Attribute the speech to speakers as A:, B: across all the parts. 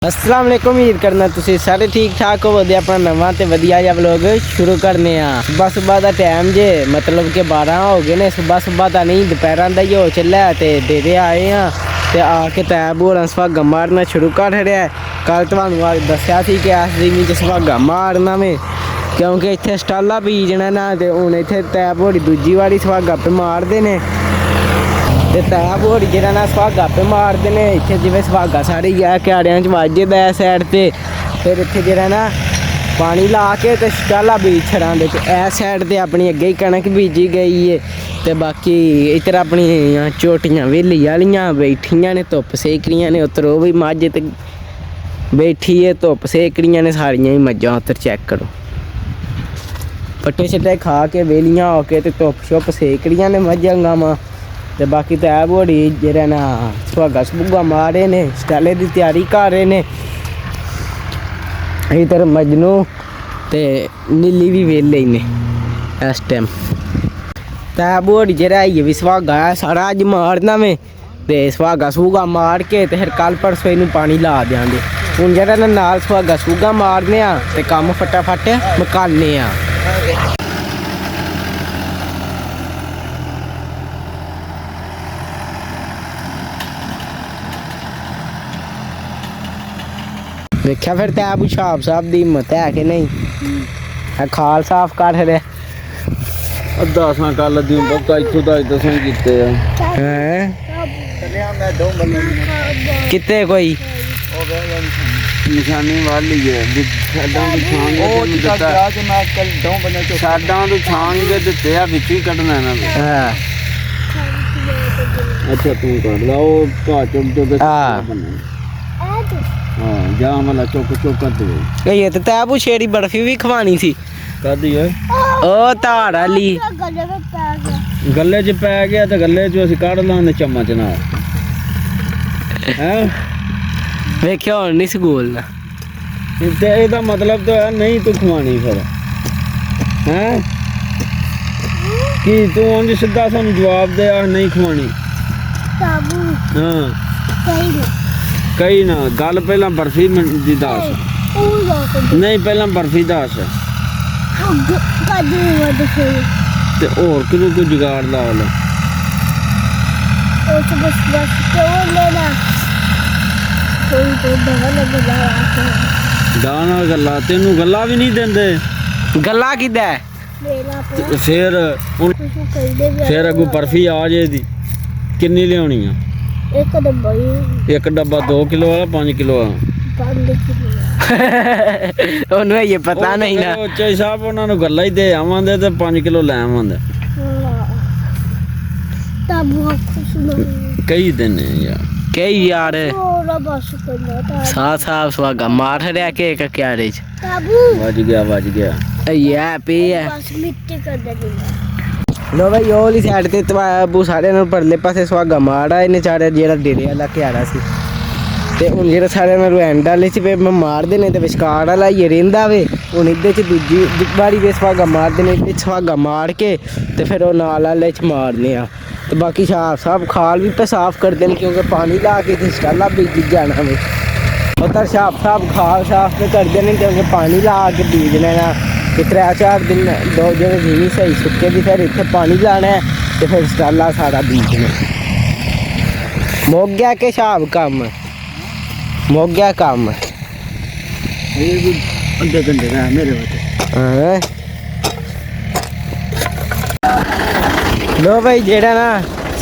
A: अस्सलाम वालेकुम। उम्मीद करना तुसीं सारे ठीक ठाक होवोगे। अपना नवा ते वधिया जिहा व्लॉग शुरू करने आ। सुबह दा टाइम जे मतलब कि 12 हो गए ने। सुबह दा नहीं दोपहर दा ही हो चला ते डेरे आए हैं ते आके तैब होर सुहागा मारना शुरू कर छड़िया। कल तुहानूं दस्सिया सी कि इस ज़मीन च सुहागा मारना में क्योंकि इत्थे स्टाला बीजना ना ते हुण इत्थे तैब होरी दूजी बारी सुहागा पे मारदे ने ते तैब होर जेह्ड़ा ना सुहागा पे मारदे ने। इत्थे जिवें सुहागा साढ़े क्यारियां च वाजदा ऐ साइड ते फिर इत्थे जेह्ड़ा ना पानी ला के ते स्टाला बीज छड़ांदे ते इस साइड ते अपनी अग्गे ही कनक बीजी गई है ते बाकी इधर अपनी झोटियां वेली आह्लियां बैठियां ने धुप्प सेकरियां ने। उद्धर ओह् भी मझ ते बैठी है धुप्प सेकरियां ने सारियां ही मज्जां। उद्धर चेक करो पट्टे शट्टे खा के वेलियां होके ते धुप्प शुप्प सेकरियां ने मज्जां गावां ते बाकी तैब होरी जेह्ड़ा ना सुहागा सहुगा मारे ने स्टाले की तैयारी कर रहे ने। इधर मजनू ते नीली भी वेले ने इस टाइम। तैब होरी जेह्ड़ा है भी सुहागा है सारा अज मारना में ते सुहागा सहुगा मार के ते फिर कल परसों इनू पानी ला देंगे। हुण जेह्ड़ा ना नाल सुहागा सहुगा मारने आ ते कम्म फटाफट मुकाने आ। देखिया फिर तैब छाप साहब की हिम्मत है कि नहीं। खाल साफ कर छड़े
B: दसां कल दी पक्का इत्थों तक दसां कीते
A: किते कोई
B: निशानी वाली है साडां तो छान के दिते आ बिच ही कढना ना। अच्छा तू कर ला ओ पा चुक चुक हाँ जा वाला चुक चुक कर दे।
A: ये तो तैबू शेरी बर्फी भी खवानी सी
B: कदी है
A: ओ धार वाली
B: गले च पै गया तो गले चो असीं कढ लाने चम्मच नाल हैं
A: वेख्या हुण नहीं स्कूल ना
B: ते एदा मतलब तो है नहीं तू खवानी फिर हैं कि तू उंज सीधा सानू जवाब दे आ नहीं खवानी। हाँ कई ना गल पहला बर्फी दी दस नहीं पहला बर्फी दस ते होर किनू कोई जुगाड़ ला लो। दाना गल्ला तेनू गल्ला भी नहीं देंदे
A: गल्ला किदा
B: फिर अगू बर्फी आ जाएगी किन्नी लियानी आ। एक डब्बा 2 किलो वाला 5 किलो
A: वाला ये पता नहीं ना
B: उच्चे साहब उन्होंने गल्ला ही दे आवांदे ते 5 किलो लै आवांदे कई दिन यार
A: कई यार साथ साफ सुहागा मार रहा के एक क्यारे च
B: बज गया
A: ये पे है। लो भाई ਉਹ ਵਾਲੀ ਸਾਈਡ ਤੇ ਤਬਾਬੂ ਸਾਰਿਆਂ ਨੂੰ ਪਰਲੇ ਪਾਸੇ ਸੁਹਾਗਾ ਮਾੜਾ ਇਹਨੇ ਚਾੜਿਆ ਜਿਹੜਾ ਡੇਰੇ ਵਾਲਾ ਘਿਆਰਾ ਸੀ ਤੇ ਹੁਣ ਜਿਹੜਾ ਸਾਰਿਆਂ ਨੂੰ ਐਂਡ ਵਾਲੇ ਚ ਵੇ ਮਾਰਦੇ ਨੇ ਤੇ ਵਿਚਕਾਰ ਵਾਲਾ ਹੀ ਰਹਿੰਦਾ ਵੇ। ਹੁਣ ਇਹਦੇ ਚ ਦੂਜੀ ਵਾਰੀ ਵੇ ਸੁਹਾਗਾ ਮਾਰਦੇ ਨੇ ਇਹਦੇ ਸੁਹਾਗਾ ਮਾਰ ਕੇ ਤੇ ਫਿਰ ਉਹ ਨਾਲ ਵਾਲੇ ਚ ਮਾਰਨੇ ਆ ਤੇ ਬਾਕੀ ਸਾਫ ਖਾਲ ਵੀ ਸਾਫ ਕਰਦੇ ਨੇ ਕਿਉਂਕਿ ਪਾਣੀ ਲਾ ਕੇ ਤੇ ਸਟਾਲਾ ਬੀਜ ਜਾਣਾ ਵੇ। ਉੱਧਰ ਸਾਫ ਖਾਲ ਸਾਫ ਤੇ ਕਰਦੇ ਨੇ ਕਿਉਂਕਿ ਪਾਣੀ ਲਾ ਕੇ ਬੀਜ ਲੈਣਾ ਤੇ 3-4 दिन 2 दिन जीनी सही सुक्के भी फिर इतने पानी लाना है तो फिर स्टाला सारा बीजना मुक गया के शाब कम मुक गया कम
B: अद्धे घंटे का मेरे
A: लो भाई जेड़ा ना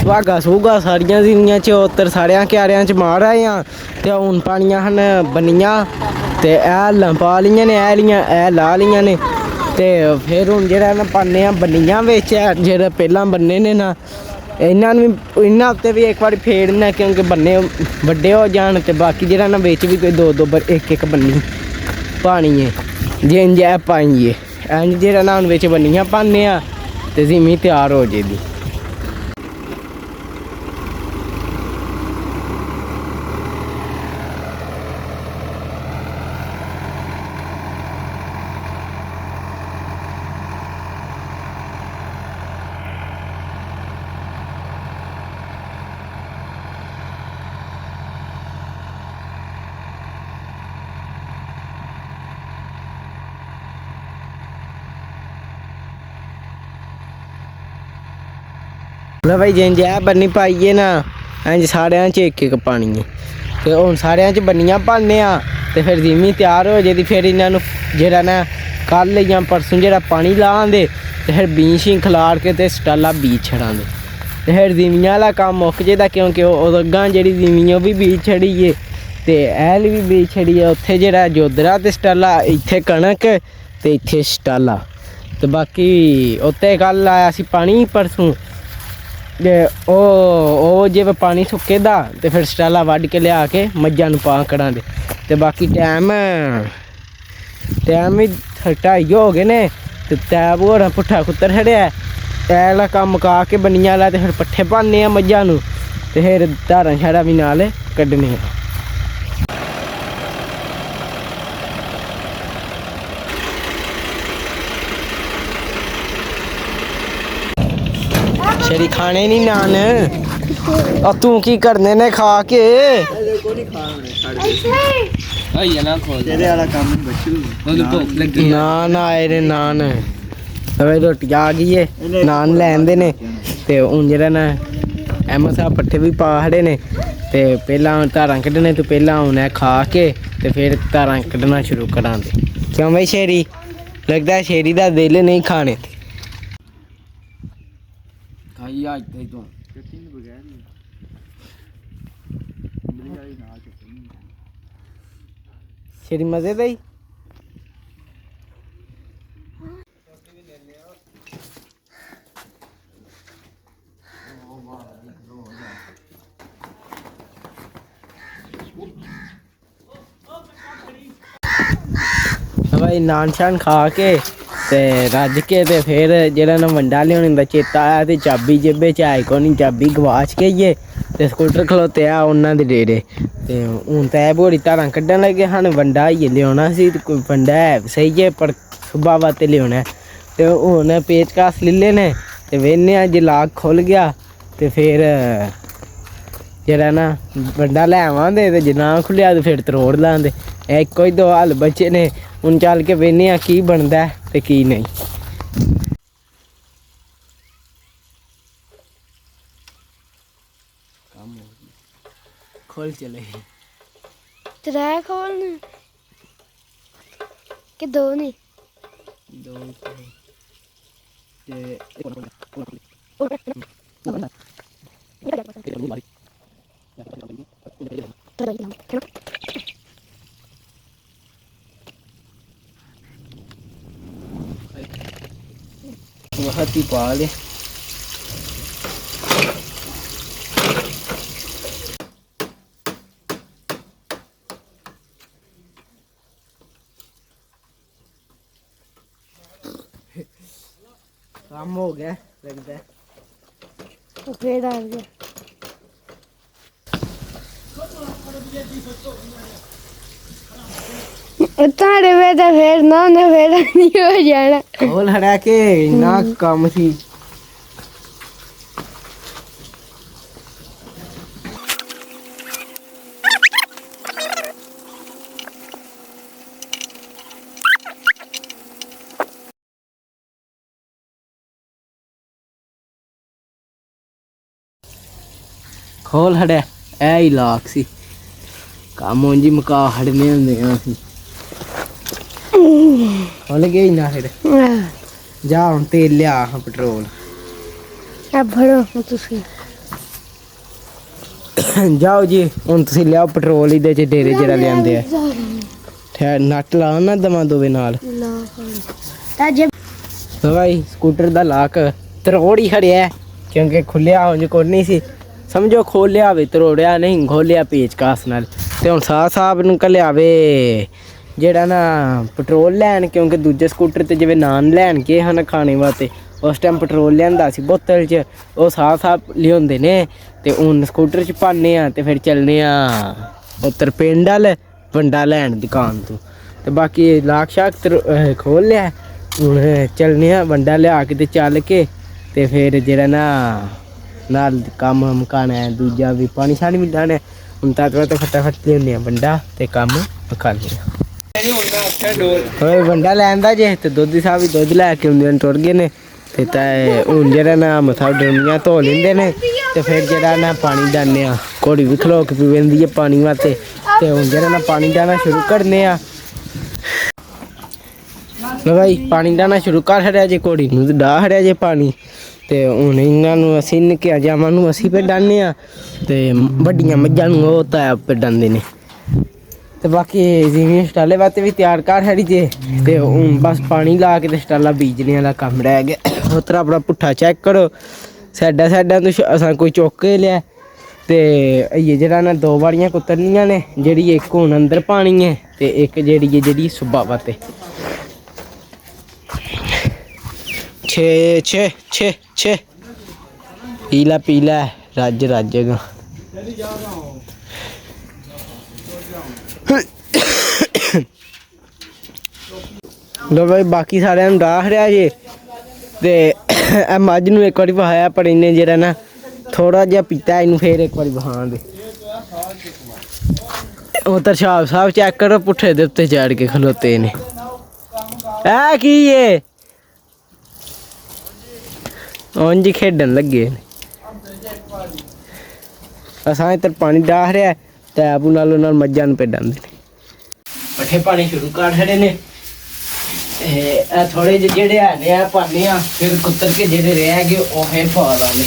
A: सुहागा सूगा सारियां जिमियां च उत्तर सारियां क्यारियां च मार आए हैं तो हुण पानियां हन बनियां ते ऐ पा लियां ने ऐ ला लियां ने ते फिर हुण जेह्ड़ा ना पाने बनियां बिच जेह्ड़े पहलां बन्ने ने ना इन्हां उत्ते भी एक बार फेड़ना क्योंकि बन्ने बड्डे हो जान ते बाकी जेह्ड़ा ना बिच भी कोई 2 एक बन्नी पानी है जे इंज पाइए इंज जेह्ड़ा ना हुण बिच बन्नियां पाने ते जिमी तैयार हो जाएगी। लो भाई जिंज ऐ बन्नी पाइए ना इंज सारेयां च एक पानी है ते हुण सारेयां च बन्नियां पाने आ ते फिर जिमी तैयार हो जाती फिर इन्हां नूं जेह्ड़ा ना कल जां परसों जेह्ड़ा पानी लांदे ते फिर बीं शीं खलार के ते स्टाला बीज छड़ांदे ते फिर जिमियां आह्ला कम्म मुक्क जेदा क्योंकि ओह् अग्गां जेह्ड़ी जिमी ओह् भी बीज छड़िए ते हैल भी बीज छड़िए उत्थे जेह्ड़ा जोदरा ते स्टाला इत्थे कणक ते इत्थे स्टाला ते बाकी उत्ते कल लाया सी पानी परसों ते ओह् जे पानी सुक्के दा ते फिर स्टाला वड्ढ के लिया के मज्झां नूं पा कढांदे ते बाकी टैम भी 2:30 हो गए ने ते तैब होर पुट्ठा कुत्तर छड़िया ऐला कम्म मुका के बन्नियां आह्ला ते फिर पट्ठे पान्ने आ मज्झां नूं ते फिर धारां शारां भी नाल कड्ढने आ। शरी खाने नहीं नान और तू की करने ने खा के नान आए ने नान रोटी आ गई है नान लैंदे ने ते हून जेह्ड़ा ना एम साहब पट्ठे भी पा खड़े ने ते पहला धारां कड्ढने तो पहला उन्हें खा के ते फिर धारां कड्ढना शुरू करांदे क्यों भाई शेरी लगदा है शेरी दा दिल नहीं खाने ते खाई आज ते तू शेरी मजे दा ही भाई नान शान खा के ते रज के ते फिर जेह्ड़ा ना वंडा लियाने दा चेता आया ते चाबी जेबे च आई कोनी चाबी गवाच के ही ते स्कूटर खलोते आ उन्हां दे डेरे ते हून तै बोरी धारां कड्ढन लगे हन वंडा ही लियाना सी ते कोई वंडा है सही है पर सुबह वाते लियाना ते हून पेचकस ले ने ते वेखने आ जे लाक खुल गया ते फिर जेह्ड़ा ना वंडा लै आवांगे ते जे ना खुल्लेआ ते फिर तरोड़ लांदे इक्को ही दो हल बचे ने हून चल के वेखने आ की बनदा ते की नहीं। खोल चले
C: त्रै खोलने कि दो नहीं
A: दो बहुत ही पाल है काम हो गया लगता है
C: तो फिर डाल गया तारे वे तो फिर ना ने फिर नहीं हो जाना
A: खोल हटा के ना काम सी खोल हड़े ऐ ही लाक सी काम उंजी मुका हड़ने होंदे असीं खोल गई ना फिर जा हुन तेल लिया पेट्रोल
C: अब भरो तुसी
A: जाओ जी हुन तुसीं लियाओ पेट्रोल इहदे च डेरे जेह्ड़ा लिआंदे आ ठैर नट लाओ ना दमा दोवे नाल तो भाई स्कूटर दा लाक तरोड़ ही खड़िया है क्योंकि खुल्लिया उंज कोई नहीं सी समझो खोलिया वे तरोड़िया नहीं खोलिया पेचकस नाल ते हुन साहब नूं घल्लिया वे जेह्ड़ा ना पेट्रोल लैन क्योंकि दूजे स्कूटर ते जिवें नान लैन गे हन खाने वास्ते उस टाइम पेट्रोल लिआंदा सी बोतल च ओह् साहब लिआंदे ने ते हून स्कूटर च पान्ने आ ते फिर चलने आ उत्तर पिंड अल वंडा लैन दुकान तो ते बाकी लाक शाक खोल लिया हून चलने आ वंडा लिया के ते चल के ते फिर जेह्ड़ा ना नाल कम्म मकाना है दूजा भी पानी शानी भी लाना हूँ तक फटाफट लेने वंडा ते कम्म मका लिया वंडा लैंदा जे ते दुद्ध साहब भी दुद्ध लैके आंदे टुर गए ने ਤੇ ਤਾਂ ਹੁਣ ਜਿਹੜਾ ਨਾ ਮੱਥਾ ਡਰਮੀਆਂ ਧੋ ਲੈਂਦੇ ਨੇ ਤੇ ਫਿਰ ਜਿਹੜਾ ਨਾ ਪਾਣੀ ਡਾਉਂਦੇ ਆ। ਘੋੜੀ ਵੀ ਖਲੋ ਕੇ ਪੀ ਲੈਂਦੀ ਹੈ ਪਾਣੀ ਵਾਸਤੇ। ਤੇ ਹੁਣ ਜਿਹੜਾ ਨਾ ਪਾਣੀ ਡਾਉਣਾ ਸ਼ੁਰੂ ਕਰਨੇ ਆ। ਲਓ ਭਾਈ ਪਾਣੀ ਡਾਉਣਾ ਸ਼ੁਰੂ ਕਰ ਛੱਡਿਆ ਜੇ, ਘੋੜੀ ਨੂੰ ਡਾਹ ਛੱਡਿਆ ਜੇ ਪਾਣੀ। ਤੇ ਹੁਣ ਇਹਨਾਂ ਨੂੰ ਅਸੀਂ ਨਿੱਕਿਆ ਜਾਵਾਂ ਨੂੰ ਅਸੀਂ ਫਿਰ ਡਾਉਂਦੇ ਆ ਤੇ ਵੱਡੀਆਂ ਮੱਝਾਂ ਨੂੰ ਉਹ ਤਾਂ ਆਪੇ ਡਾਉਂਦੇ ਨੇ। ਤੇ ਬਾਕੀ ਜਿਵੇਂ ਸਟਾਲੇ ਵਾਸਤੇ ਵੀ ਤਿਆਰ ਕਰ ਛੱਡੀ ਜੇ। ਤੇ ਹੁਣ ਬਸ ਪਾਣੀ ਲਾ ਕੇ ਤੇ ਸਟਾਲਾ ਬੀਜਣੇ ਵਾਲਾ ਕੰਮ ਰਹਿ ਗਿਆ। ਉਸ ਤਰ੍ਹਾਂ ਆਪਣਾ ਪੁੱਠਾ ਚੈੱਕ ਕਰੋ, ਸਾਈਡਾਂ ਤੋਂ ਅਸਾਂ ਕੋਈ ਚੁੱਕ ਕੇ ਲਿਆ। ਤੇ ਇਹ ਜਿਹੜਾ ਨਾ 2 ਵਾਰੀਆਂ ਕੁਤਰਨੀਆਂ ਨੇ, ਜਿਹੜੀ ਇੱਕ ਹੁਣ ਅੰਦਰ ਪਾਣੀ ਹੈ ਤੇ ਇੱਕ ਜਿਹੜੀ ਸੁਬਾ ਵਾਤੇ। 6 ਪੀਲਾ ਰੱਜੇਗਾ। ਲੋ ਭਾਈ ਬਾਕੀ ਸਾਰਿਆਂ ਨੂੰ ਡਾਹ ਰਿਹਾ ਜੇ। ਤੇ ਇਹ ਮੱਝ ਨੂੰ ਇੱਕ ਵਾਰੀ ਵਹਾਇਆ, ਪਰ ਇਹਨੇ ਜਿਹੜਾ ਨਾ ਥੋੜਾ ਜਿਹਾ ਪੀਤਾ, ਇਹਨੂੰ ਫੇਰ ਇੱਕ ਵਾਰੀ ਵਹਾਣ ਦੇ। ਉਹ ਤਾਂ ਸ਼ਾਬ ਸਾਹਿਬ ਚੈੱਕ ਕਰੋ, ਪੁੱਠੇ ਦੇ ਉੱਤੇ ਚੜ ਕੇ ਖਲੋਤੇ ਨੇ। ਇਹ ਕੀ ਏ? ਉਂਝ ਖੇਡਣ ਲੱਗੇ ਨੇ। ਅਸਾਂ ਇੱਧਰ ਪਾਣੀ ਡਾਹ ਰਿਹਾ, ਟੈਪ ਨਾਲ ਮੱਝਾਂ ਨੂੰ ਪੇਡਾਂਦੇ ਨੇ। ਪੱਠੇ ਪਾਣੀ ਸ਼ੁਰੂ ਕਰ ਛੜੇ ਨੇ। ਇਹ ਥੋੜੇ ਜਿਹੇ ਜਿਹੜੇ ਹੈਗੇ ਆ ਪਾਣੇ ਆ, ਫਿਰ ਕੁੱਤਰ ਕੇ ਜਿਹੜੇ ਰਹਿ ਗਏ ਉਹ ਫਿਰ ਪਾ ਦਾਂਗੇ।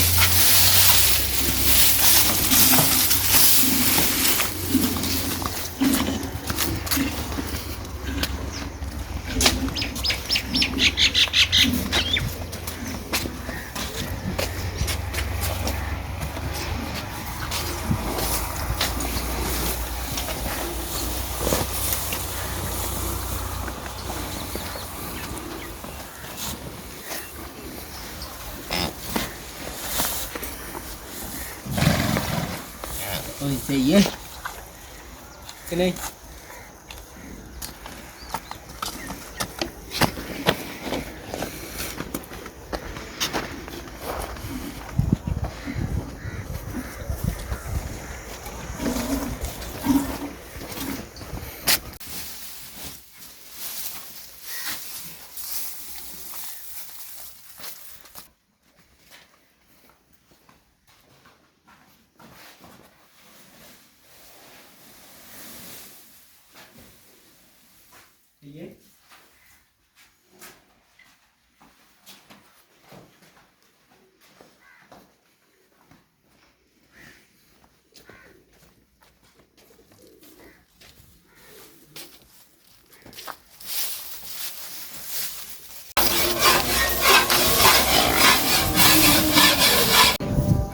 A: सही है कि नहीं? ये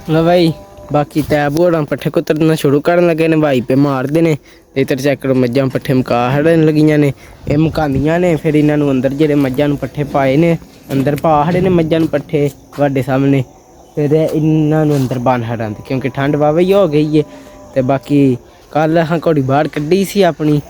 A: लो भाई बाकी तैब होना पट्ठे कुतरना शुरू करन लगे ने। भाई पे मारते ने। इधर चेक करो मज्जां पट्ठे मका हड़न लगियां ने। ये मकांदियां ने, फिर इन्हां नूं अंदर जेह्ड़े मज्जां नूं पट्ठे पाए ने अंदर पा हड़े ने मज्जां नूं पट्ठे तुहाडे सामने। फिर इन्हां नूं अंदर बन हड़ांदे क्योंकि ठंड वावा ही हो गई है। ते बाकी कल असां घोड़ी बाहर कड्ढी सी अपनी,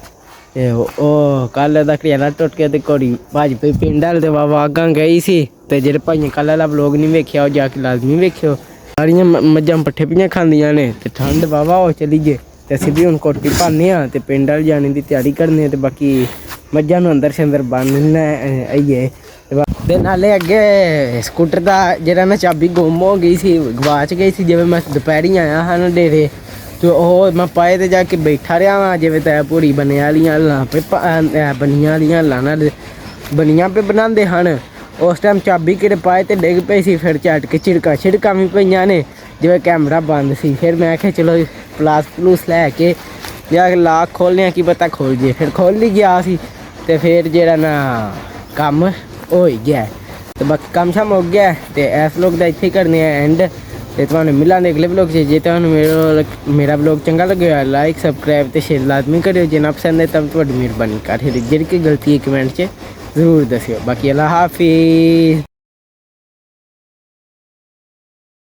A: ते ओह कल दा घड़ियाला टुट गया ते घोड़ी भज पई पिंड वाल ते वावा अग्गां गई सी। ते जेह्ड़े भाइयां कल वाला व्लॉग नहीं वेखिया ओह जाके लाजमी वेखियो। सारियां मज्जां पट्ठे पियां खांदियां ने ते ठंड वावा हो चली जे। ते असीं भी हुण कोठी पाने आ ते पिंड वाल जाने दी तैयारी करने आ। ते बाकी मज्जां नूं अंदर शंदर बन्नना आइए। ते नाले अगे स्कूटर दा जेह्ड़ा ना चाबी गुम हो गई सी, गवाच गई सी। जिवें मैं दोपहरी आया हा ना डेरे तो ओह मैं पाए ते जाके बैठा रहा वां। जिवें तै पूरी बने वालियां हल्लां पे बनियां वालियां हल्लां नाल बनियां पे बनांदे हन। उस टाइम चाबी किड़े पाए ते डिग पई सी। फिर झट के छिड़कां भी पईयां ने जिवें कैमरा बंद सी। फिर मैं आखेआ चलो प्लास प्लूस लैके जाके लाक खोलने की पता खोल जे। फिर खोल ही गया सी ते फिर जेह्ड़ा ना कम्म हो ही गया। तो बाकी कम्म शम हो गया। तो इस व्लॉग दा इत्थे ही करने आ एंड। ते तुहानूं मिलांगे अगले व्लॉग च। जे तुहानूं मेरा व्लॉग चंगा लग्गेआ लाइक सबसक्राइब ते शेयर लाजमी करियो। जे ना पसंद है तब तुहाडी मेहरबानी कर जेह्ड़ी कोई गलती है कमेंट च जरूर दस्सियो। बाकी अल्लाह हाफिज़।